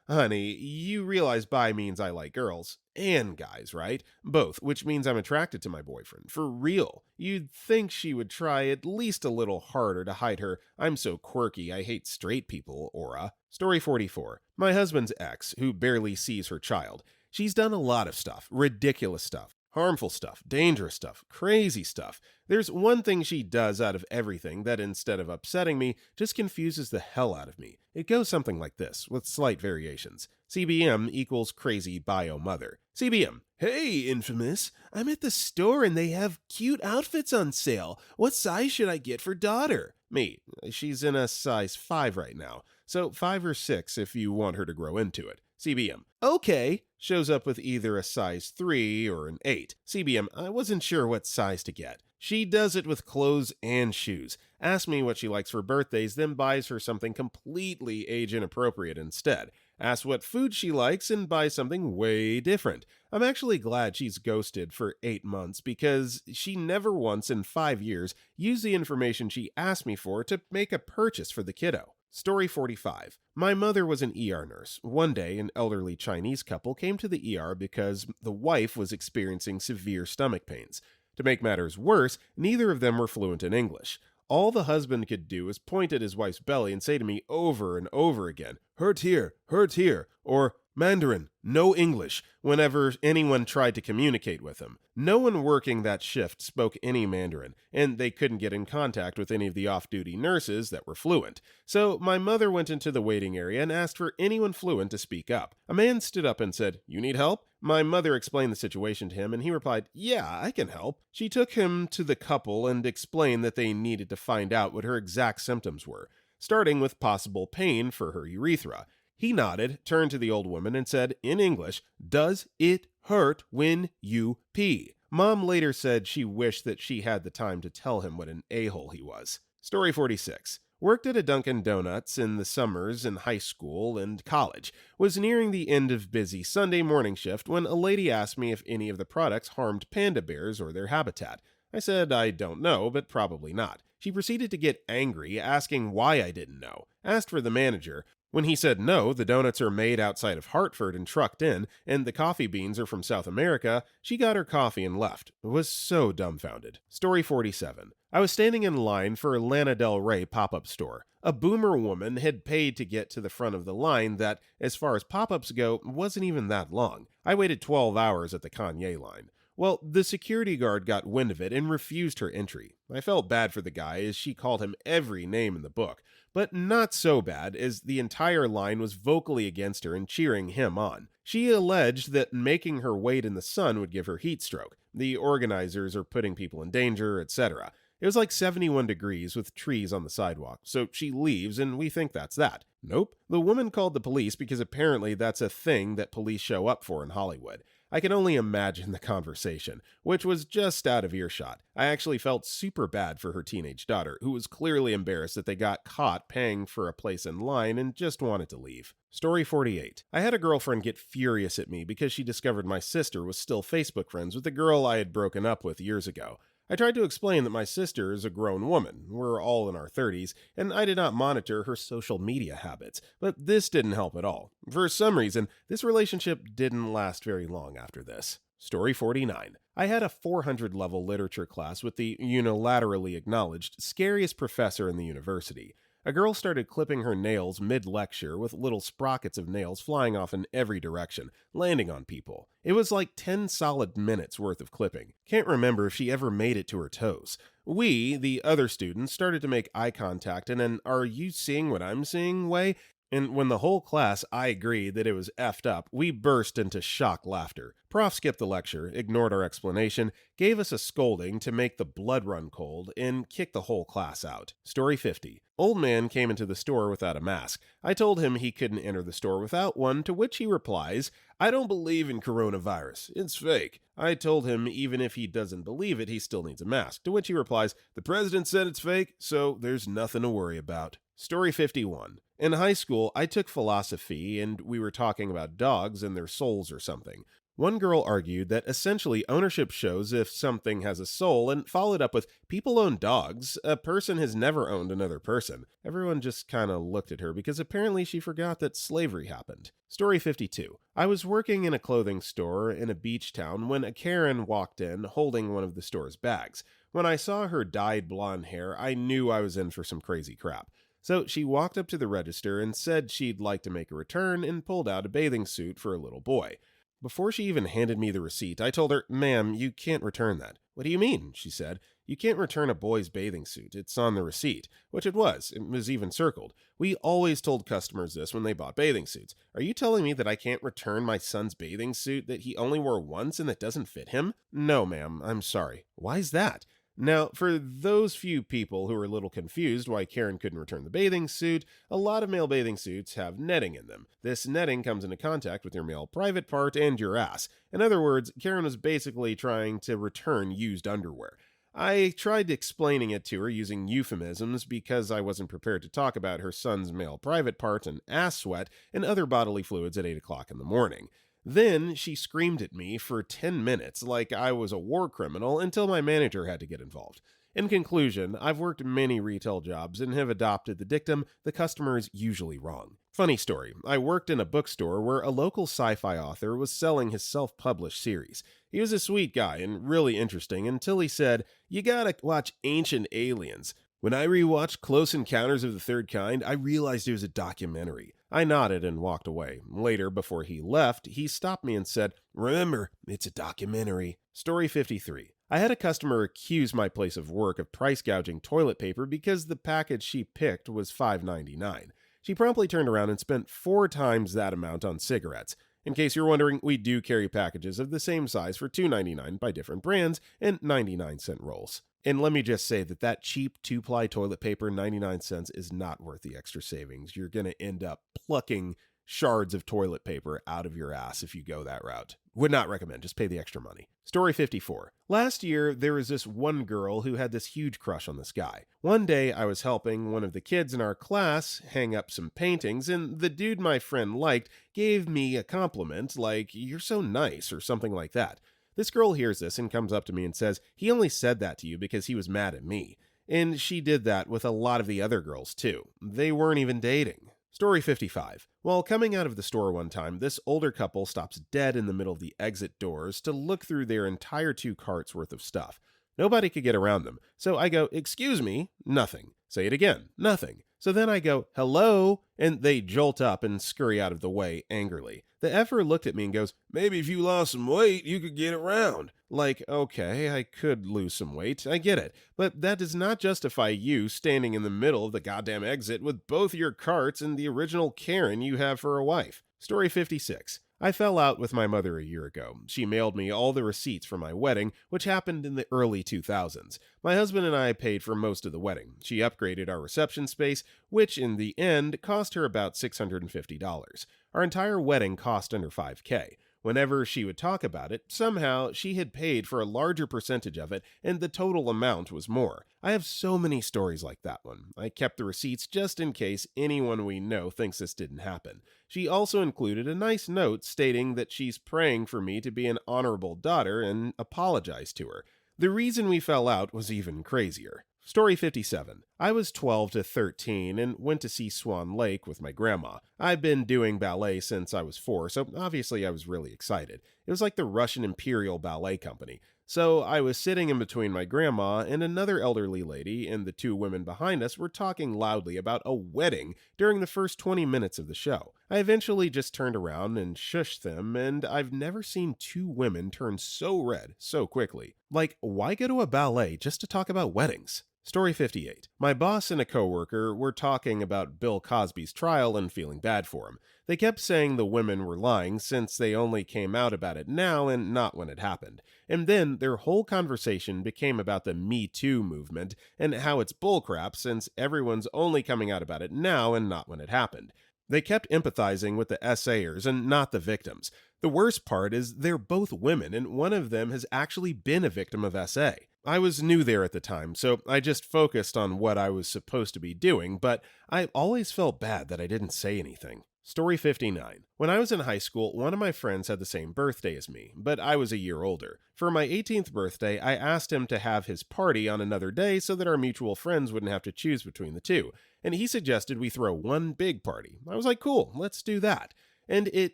Honey, you realize bi means I like girls. And guys, right? Both, which means I'm attracted to my boyfriend. For real. You'd think she would try at least a little harder to hide her I'm so quirky I hate straight people aura. Story 44. My husband's ex, who barely sees her child. She's done a lot of stuff. Ridiculous stuff. Harmful stuff, dangerous stuff, crazy stuff. There's one thing she does out of everything that instead of upsetting me, just confuses the hell out of me. It goes something like this, with slight variations. CBM equals crazy bio mother. CBM. Hey, infamous. I'm at the store and they have cute outfits on sale. What size should I get for daughter? Me. She's in a size 5 right now. So 5 or 6 if you want her to grow into it. CBM. Okay. Shows up with either a size 3 or an 8. CBM. I wasn't sure what size to get. She does it with clothes and shoes. Asks me what she likes for birthdays, then buys her something completely age inappropriate instead. Asks what food she likes and buys something way different. I'm actually glad she's ghosted for 8 months because she never once in 5 years used the information she asked me for to make a purchase for the kiddo. Story 45. My mother was an ER nurse. One day, an elderly Chinese couple came to the ER because the wife was experiencing severe stomach pains. To make matters worse, neither of them were fluent in English. All the husband could do was point at his wife's belly and say to me over and over again, hurt here, or Mandarin, no English, whenever anyone tried to communicate with him. No one working that shift spoke any Mandarin, and they couldn't get in contact with any of the off-duty nurses that were fluent. So my mother went into the waiting area and asked for anyone fluent to speak up. A man stood up and said, "You need help?" My mother explained the situation to him, and he replied, "Yeah, I can help." She took him to the couple and explained that they needed to find out what her exact symptoms were, starting with possible pain for her urethra. He nodded, turned to the old woman, and said, in English, "Does it hurt when you pee?" Mom later said she wished that she had the time to tell him what an a-hole he was. Story 46. Worked at a Dunkin' Donuts in the summers in high school and college. Was nearing the end of busy Sunday morning shift when a lady asked me if any of the products harmed panda bears or their habitat. I said I don't know, but probably not. She proceeded to get angry, asking why I didn't know. Asked for the manager. When he said no, the donuts are made outside of Hartford and trucked in, and the coffee beans are from South America, she got her coffee and left. Was so dumbfounded. Story 47. I was standing in line for a Lana Del Rey pop-up store. A boomer woman had paid to get to the front of the line that, as far as pop-ups go, wasn't even that long. I waited 12 hours at the Kanye line. Well, the security guard got wind of it and refused her entry. I felt bad for the guy as she called him every name in the book, but not so bad as the entire line was vocally against her and cheering him on. She alleged that making her wait in the sun would give her heat stroke. The organizers are putting people in danger, etc. It was like 71 degrees with trees on the sidewalk, so she leaves and we think that's that. Nope. The woman called the police because apparently that's a thing that police show up for in Hollywood. I can only imagine the conversation, which was just out of earshot. I actually felt super bad for her teenage daughter, who was clearly embarrassed that they got caught paying for a place in line and just wanted to leave. Story 48. I had a girlfriend get furious at me because she discovered my sister was still Facebook friends with the girl I had broken up with years ago. I tried to explain that my sister is a grown woman, we're all in our 30s, and I did not monitor her social media habits, but this didn't help at all. For some reason, this relationship didn't last very long after this. Story 49. I had a 400-level literature class with the unilaterally acknowledged scariest professor in the university. A girl started clipping her nails mid-lecture with little sprockets of nails flying off in every direction, landing on people. It was like 10 solid minutes worth of clipping. Can't remember if she ever made it to her toes. We, the other students, started to make eye contact in an "are you seeing what I'm seeing" way, and when the whole class I agreed that it was effed up, we burst into shock laughter. Prof skipped the lecture, ignored our explanation, gave us a scolding to make the blood run cold, and kicked the whole class out. Story 50. Old man came into the store without a mask. I told him he couldn't enter the store without one, to which he replies, "I don't believe in coronavirus. It's fake." I told him even if he doesn't believe it, he still needs a mask, to which he replies, "The president said it's fake, so there's nothing to worry about." Story 51. In high school, I took philosophy, and we were talking about dogs and their souls or something. One girl argued that essentially ownership shows if something has a soul, and followed up with, "People own dogs. A person has never owned another person." Everyone just kinda looked at her because apparently she forgot that slavery happened. Story 52. I was working in a clothing store in a beach town when a Karen walked in holding one of the store's bags. When I saw her dyed blonde hair, I knew I was in for some crazy crap. So she walked up to the register and said she'd like to make a return and pulled out a bathing suit for a little boy. Before she even handed me the receipt, I told her, "Ma'am, you can't return that." "What do you mean?" she said. "You can't return a boy's bathing suit. It's on the receipt," which it was. It was even circled. We always told customers this when they bought bathing suits. Are you telling me that I can't return my son's bathing suit that he only wore once and that doesn't fit him? No, ma'am, I'm sorry. Why's that? Now, for those few people who are a little confused why Karen couldn't return the bathing suit, a lot of male bathing suits have netting in them. This netting comes into contact with your male private part and your ass. In other words, Karen was basically trying to return used underwear. I tried explaining it to her using euphemisms because I wasn't prepared to talk about her son's male private part and ass sweat and other bodily fluids at 8 o'clock in the morning. Then she screamed at me for 10 minutes like I was a war criminal until my manager had to get involved. In conclusion, I've worked many retail jobs and have adopted the dictum, "the customer is usually wrong." Funny story, I worked in a bookstore where a local sci-fi author was selling his self-published series. He was a sweet guy and really interesting until he said, "You gotta watch Ancient Aliens," When I rewatched Close Encounters of the Third Kind, I realized it was a documentary. I nodded and walked away. Later, before he left, he stopped me and said, "Remember, it's a documentary." Story 53. I had a customer accuse my place of work of price gouging toilet paper because the package she picked was $5.99. She promptly turned around and spent 4 times that amount on cigarettes. In case you're wondering, we do carry packages of the same size for $2.99 by different brands and 99-cent rolls. And let me just say that cheap 2-ply toilet paper, 99 cents, is not worth the extra savings. You're going to end up plucking shards of toilet paper out of your ass if you go that route. Would not recommend, just pay the extra money. Story 54. Last year, there was this one girl who had this huge crush on this guy. One day, I was helping one of the kids in our class hang up some paintings, and the dude my friend liked gave me a compliment like, "You're so nice," or something like that. This girl hears this and comes up to me and says, "He only said that to you because he was mad at me." And she did that with a lot of the other girls too. They weren't even dating. Story 55. While coming out of the store one time, this older couple stops dead in the middle of the exit doors to look through their entire 2 carts worth of stuff. Nobody could get around them. So I go, "Excuse me," nothing. Say it again, nothing. So then I go, "Hello," and they jolt up and scurry out of the way angrily. The effer looked at me and goes, "Maybe if you lost some weight, you could get around." Like, okay, I could lose some weight, I get it. But that does not justify you standing in the middle of the goddamn exit with both your carts and the original Karen you have for a wife. Story 56. I fell out with my mother a year ago. She mailed me all the receipts for my wedding, which happened in the early 2000s. My husband and I paid for most of the wedding. She upgraded our reception space, which in the end cost her about $650. Our entire wedding cost under $5K. Whenever she would talk about it, somehow she had paid for a larger percentage of it, and the total amount was more. I have so many stories like that one. I kept the receipts just in case anyone we know thinks this didn't happen. She also included a nice note stating that she's praying for me to be an honorable daughter and apologized to her. The reason we fell out was even crazier. Story 57. I was 12 to 13 and went to see Swan Lake with my grandma. I've been doing ballet since I was 4, so obviously I was really excited. It was like the Russian Imperial Ballet Company. So I was sitting in between my grandma and another elderly lady, and the 2 women behind us were talking loudly about a wedding during the first 20 minutes of the show. I eventually just turned around and shushed them, and I've never seen 2 women turn so red so quickly. Like, why go to a ballet just to talk about weddings? Story 58. My boss and a coworker were talking about Bill Cosby's trial and feeling bad for him. They kept saying the women were lying since they only came out about it now and not when it happened. And then their whole conversation became about the Me Too movement and how it's bullcrap since everyone's only coming out about it now and not when it happened. They kept empathizing with the essayers and not the victims. The worst part is they're both women, and one of them has actually been a victim of SA. I was new there at the time, so I just focused on what I was supposed to be doing, but I always felt bad that I didn't say anything. Story 59. When I was in high school, one of my friends had the same birthday as me, but I was a year older. For my 18th birthday, I asked him to have his party on another day so that our mutual friends wouldn't have to choose between the 2, and he suggested we throw one big party. I was like, cool, let's do that. And it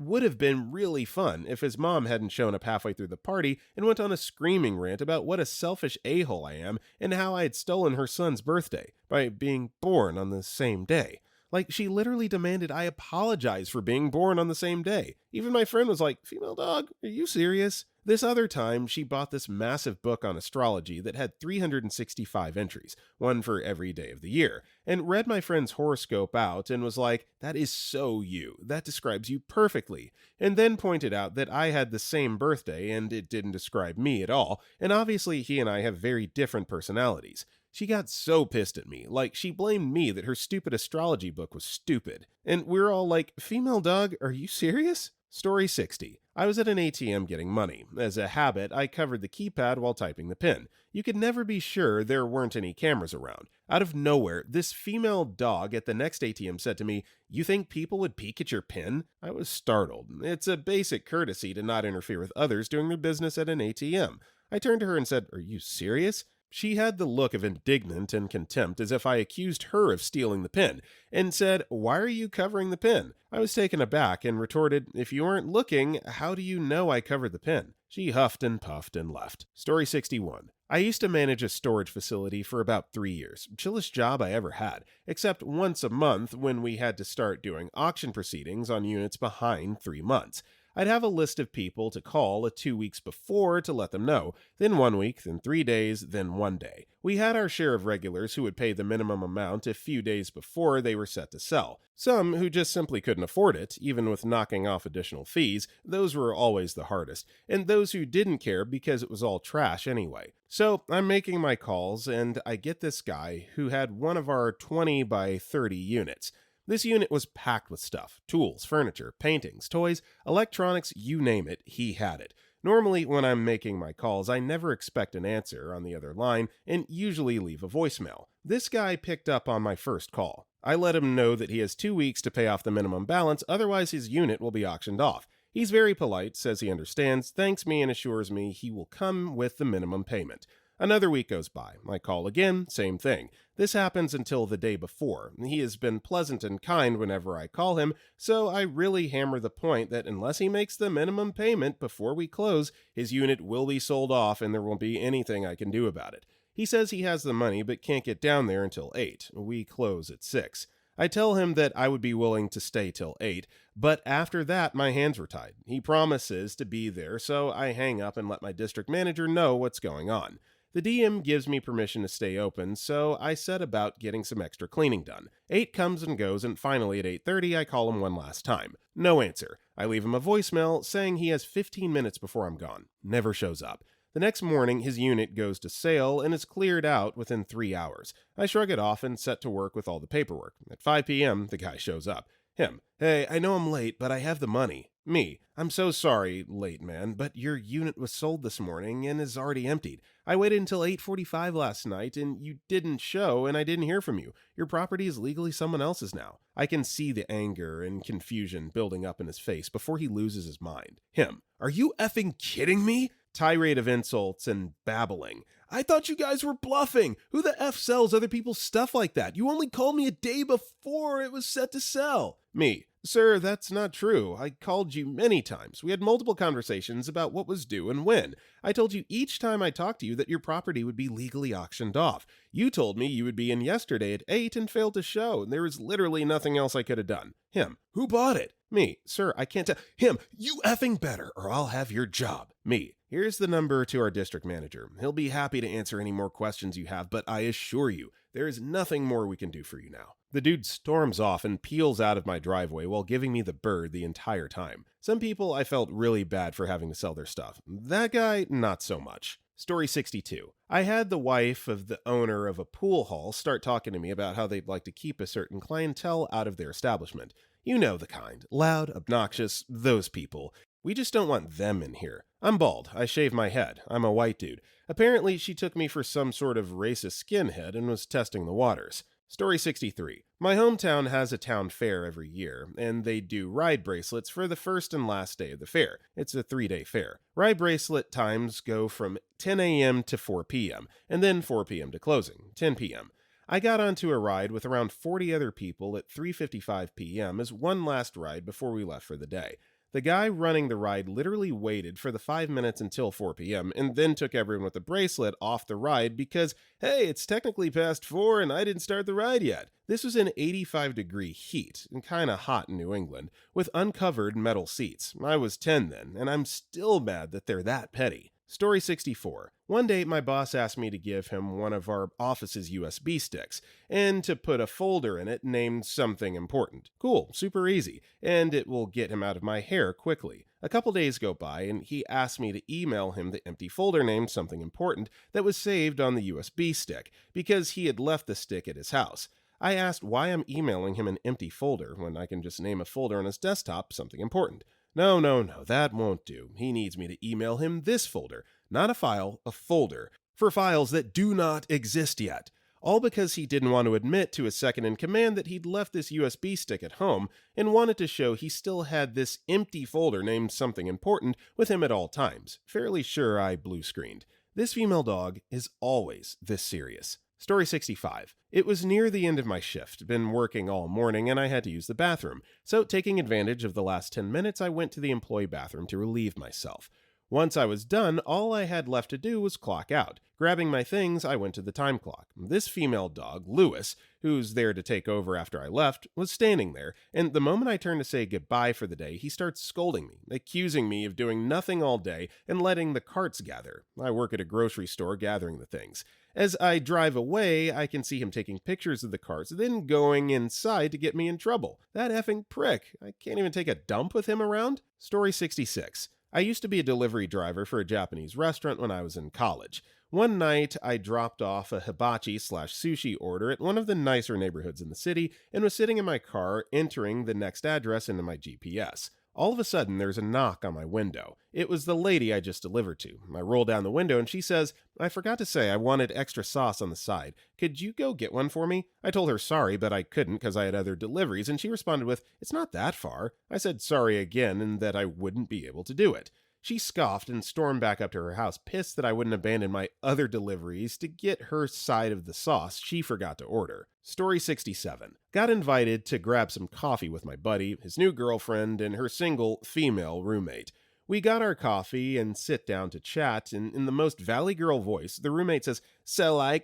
would have been really fun if his mom hadn't shown up halfway through the party and went on a screaming rant about what a selfish a-hole I am and how I had stolen her son's birthday by being born on the same day. Like, she literally demanded I apologize for being born on the same day. Even my friend was like, "Female dog, are you serious?" This other time, she bought this massive book on astrology that had 365 entries, one for every day of the year, and read my friend's horoscope out and was like, "That is so you. That describes you perfectly." And then pointed out that I had the same birthday and it didn't describe me at all, and obviously he and I have very different personalities. She got so pissed at me, like she blamed me that her stupid astrology book was stupid. And we're all like, "Female dog, are you serious?" Story 60. I was at an ATM getting money. As a habit, I covered the keypad while typing the PIN. You could never be sure there weren't any cameras around. Out of nowhere, this female dog at the next ATM said to me, "You think people would peek at your PIN?" I was startled. It's a basic courtesy to not interfere with others doing their business at an ATM. I turned to her and said, "Are you serious?" She had the look of indignant and contempt as if I accused her of stealing the PIN, and said, "Why are you covering the PIN?" I was taken aback and retorted, "If you weren't looking, how do you know I covered the PIN?" She huffed and puffed and left. Story 61. I used to manage a storage facility for about 3 years. Chillest job I ever had, except once a month when we had to start doing auction proceedings on units behind 3 months. I'd have a list of people to call 2 weeks before to let them know, then 1 week, then 3 days, then 1 day. We had our share of regulars who would pay the minimum amount a few days before they were set to sell. Some who just simply couldn't afford it, even with knocking off additional fees, those were always the hardest, and those who didn't care because it was all trash anyway. So I'm making my calls, and I get this guy who had one of our 20 by 30 units. This unit was packed with stuff: tools, furniture, paintings, toys, electronics, you name it, he had it. Normally, when I'm making my calls, I never expect an answer on the other line and usually leave a voicemail. This guy picked up on my first call. I let him know that he has 2 weeks to pay off the minimum balance, otherwise his unit will be auctioned off. He's very polite, says he understands, thanks me, and assures me he will come with the minimum payment. Another week goes by. I call again, same thing. This happens until the day before. He has been pleasant and kind whenever I call him, so I really hammer the point that unless he makes the minimum payment before we close, his unit will be sold off and there won't be anything I can do about it. He says he has the money but can't get down there until 8. We close at 6. I tell him that I would be willing to stay till 8, but after that my hands were tied. He promises to be there, so I hang up and let my district manager know what's going on. The DM gives me permission to stay open, so I set about getting some extra cleaning done. 8 comes and goes, and finally at 8:30 I call him one last time. No answer. I leave him a voicemail saying he has 15 minutes before I'm gone. Never shows up. The next morning, his unit goes to sale and is cleared out within 3 hours. I shrug it off and set to work with all the paperwork. At 5 p.m., the guy shows up. Him: "Hey, I know I'm late, but I have the money." Me: "I'm so sorry, late man, but your unit was sold this morning and is already emptied. I waited until 8:45 last night and you didn't show and I didn't hear from you. Your property is legally someone else's now." I can see the anger and confusion building up in his face before he loses his mind. Him: "Are you effing kidding me?" Tirade of insults and babbling. "I thought you guys were bluffing. Who the F sells other people's stuff like that? You only called me a day before it was set to sell." Me: "Sir, that's not true. I called you many times. We had multiple conversations about what was due and when. I told you each time I talked to you that your property would be legally auctioned off. You told me you would be in yesterday at 8 and failed to show, and there was literally nothing else I could have done." Him: "Who bought it?" Me: "Sir, I can't tell." Him: "You effing better, or I'll have your job." Me: "Here's the number to our district manager. He'll be happy to answer any more questions you have, but I assure you, there is nothing more we can do for you now." The dude storms off and peels out of my driveway while giving me the bird the entire time. Some people I felt really bad for having to sell their stuff. That guy, not so much. Story 62. I had the wife of the owner of a pool hall start talking to me about how they'd like to keep a certain clientele out of their establishment. You know the kind. Loud, obnoxious, those people. We just don't want them in here. I'm bald. I shave my head. I'm a white dude. Apparently, she took me for some sort of racist skinhead and was testing the waters. Story 63. My hometown has a town fair every year, and they do ride bracelets for the first and last day of the fair. It's a 3-day fair. Ride bracelet times go from 10 a.m. to 4 p.m., and then 4 p.m. to closing, 10 p.m. I got onto a ride with around 40 other people at 3:55 p.m. as one last ride before we left for the day. The guy running the ride literally waited for the 5 minutes until 4 p.m. and then took everyone with the bracelet off the ride because, hey, it's technically past 4 and I didn't start the ride yet. This was in 85-degree heat, and kinda hot in New England, with uncovered metal seats. I was 10 then, and I'm still mad that they're that petty. Story 64. One day, my boss asked me to give him one of our office's USB sticks, and to put a folder in it named something important. Cool, super easy, and it will get him out of my hair quickly. A couple days go by, and he asked me to email him the empty folder named something important that was saved on the USB stick, because he had left the stick at his house. I asked why I'm emailing him an empty folder when I can just name a folder on his desktop something important. No, that won't do. He needs me to email him this folder. Not a file, a folder. For files that do not exist yet. All because he didn't want to admit to his second-in-command that he'd left this USB stick at home and wanted to show he still had this empty folder named something important with him at all times. Fairly sure I blue-screened. This female dog is always this serious. Story 65. It was near the end of my shift, been working all morning, and I had to use the bathroom. So, taking advantage of the last 10 minutes, I went to the employee bathroom to relieve myself. Once I was done, all I had left to do was clock out. Grabbing my things, I went to the time clock. This female dog, Lewis, who's there to take over after I left, was standing there, and the moment I turned to say goodbye for the day, he starts scolding me, accusing me of doing nothing all day and letting the carts gather. I work at a grocery store gathering the things. As I drive away, I can see him taking pictures of the carts, then going inside to get me in trouble. That effing prick. I can't even take a dump with him around. Story 66. I used to be a delivery driver for a Japanese restaurant when I was in college. One night, I dropped off a hibachi/sushi order at one of the nicer neighborhoods in the city and was sitting in my car entering the next address into my GPS. All of a sudden, there's a knock on my window. It was the lady I just delivered to. I roll down the window and she says, "I forgot to say I wanted extra sauce on the side. Could you go get one for me?" I told her sorry, but I couldn't because I had other deliveries, and she responded with, "It's not that far." I said sorry again and that I wouldn't be able to do it. She scoffed and stormed back up to her house, pissed that I wouldn't abandon my other deliveries to get her side of the sauce she forgot to order. Story 67. Got invited to grab some coffee with my buddy, his new girlfriend, and her single female roommate. We got our coffee and sit down to chat, and in the most Valley Girl voice, the roommate says,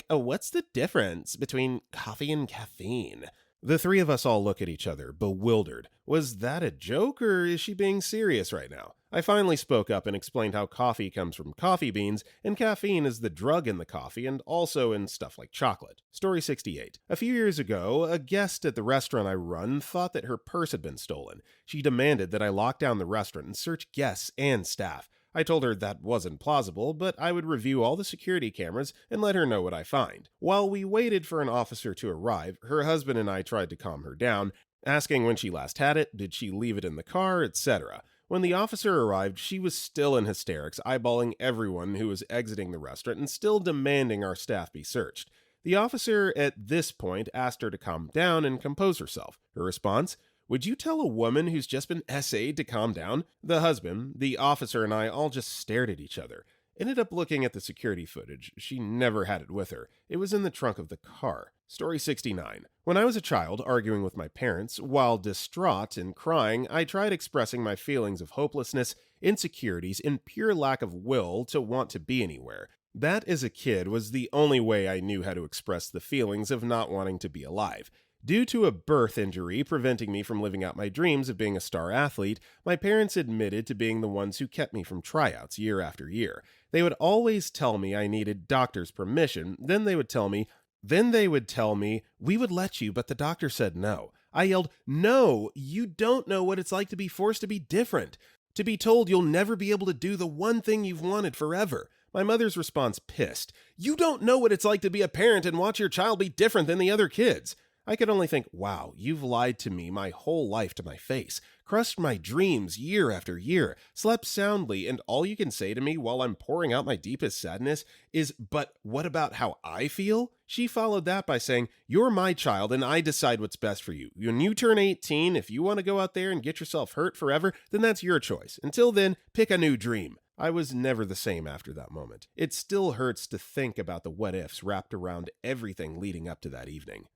what's the difference between coffee and caffeine?" The three of us all look at each other, bewildered. Was that a joke, or is she being serious right now? I finally spoke up and explained how coffee comes from coffee beans, and caffeine is the drug in the coffee and also in stuff like chocolate. Story 68. A few years ago, a guest at the restaurant I run thought that her purse had been stolen. She demanded that I lock down the restaurant and search guests and staff. I told her that wasn't plausible, but I would review all the security cameras and let her know what I find. While we waited for an officer to arrive, her husband and I tried to calm her down, asking when she last had it, did she leave it in the car, etc. When the officer arrived, she was still in hysterics, eyeballing everyone who was exiting the restaurant and still demanding our staff be searched. The officer at this point asked her to calm down and compose herself. Her response? "Would you tell a woman who's just been SA'd to calm down?" The husband, the officer, and I all just stared at each other. Ended up looking at the security footage. She never had it with her. It was in the trunk of the car. Story 69. When I was a child, arguing with my parents, while distraught and crying, I tried expressing my feelings of hopelessness, insecurities, and pure lack of will to want to be anywhere. That, as a kid, was the only way I knew how to express the feelings of not wanting to be alive. Due to a birth injury preventing me from living out my dreams of being a star athlete, my parents admitted to being the ones who kept me from tryouts year after year. They would always tell me I needed doctor's permission, then they would tell me, "We would let you, but the doctor said no." I yelled, "No, you don't know what it's like to be forced to be different. To be told you'll never be able to do the one thing you've wanted forever." My mother's response pissed, "You don't know what it's like to be a parent and watch your child be different than the other kids." I could only think, wow, you've lied to me my whole life to my face, crushed my dreams year after year, slept soundly, and all you can say to me while I'm pouring out my deepest sadness is, "But what about how I feel?" She followed that by saying, "You're my child and I decide what's best for you. When you turn 18, if you want to go out there and get yourself hurt forever, then that's your choice. Until then, pick a new dream." I was never the same after that moment. It still hurts to think about the what ifs wrapped around everything leading up to that evening.